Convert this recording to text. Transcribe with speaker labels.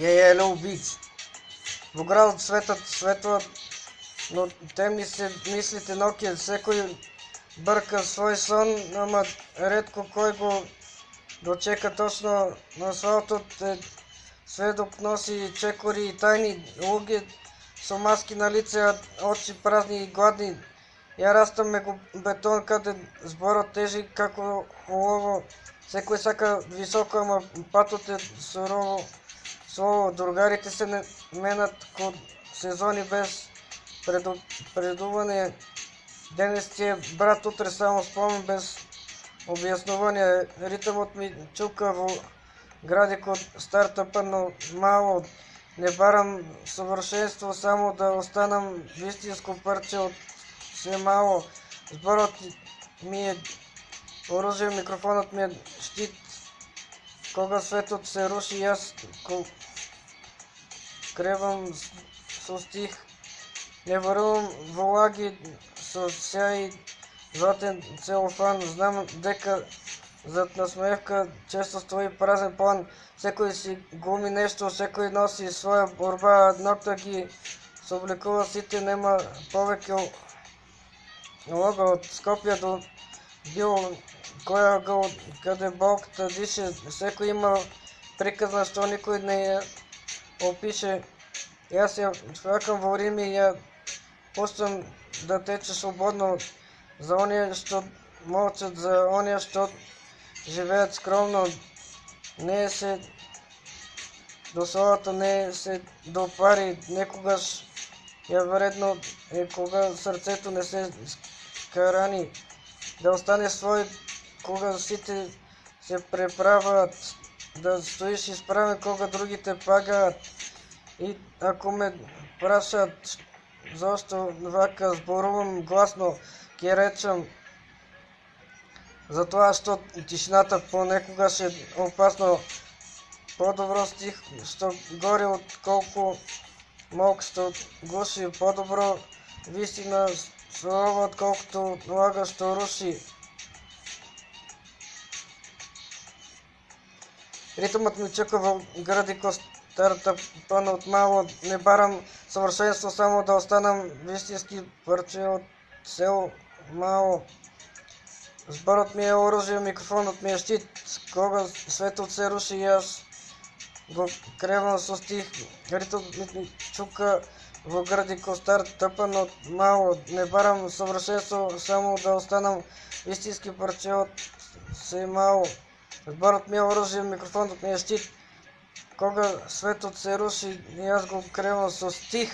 Speaker 1: Я еле убийци. Во градот светат светлат, но темни се мислите ноќе, секој брка свој сон, ама ретко кој го дочека точно на асфалтот. Сведок носи чекори и тајни луѓе со маски на лице, очи празни и гладни. Ја растам меѓу бетон каде зборот тежи како олово. Секој сака високо, ама патот е сурово слово. Другарите се менат ко сезони без предување. Денес ти е брат, утре само спомен без објаснување. Ритмот ми чука во градикот стартапа, но мало. Не барам совршенство, само да останам вистинско парче од се мало. Зборот ми е оружје, микрофонот ми е штит. Кога светот се руши, јас кревам со стих. Не верувам во лаги со сјај златен целофан. Знам дека зад насмевка често стои празен план. Секој си глуми нешто, секој носи своја борба, ноќта ги собликува сите. Нема повеќе лога од Скопје до било која га каде Бог та дише. Секој има приказна што никој не ја опише. Јас ја факам во Рим и ја пуштам да тече слободно за оние што молчат, за оние што живеат скромно. Не се до славата, не се до пари. Некогаш ја вредно е кога срцето не се скарани. Да остане свој кога сите се преправаат. Да стоиш исправен кога другите пагаат. И ако ме прашаат зошто вака зборувам гласно, ќе речам затоа што тишината понекогаш е опасно. Подобро стих што гори од колку мок што глуши. Подобро вистина слова отколкото лага што руши. Ритмот ми чека во градико стартапан од мало. Не барам совршенство, само да останам вистински парче од село мало. Зборот ми е оружје, микрофонот ми е штит. Кога светот се руши, јас го кревам со стих. Ритмот ми чука во градико стартапан од мало. Не барам совршенство, само да останам вистински парче од се мало. Зборот ми е оружје, микрофонот ми е штит. Кога светот се руши, јас го кревам со стих.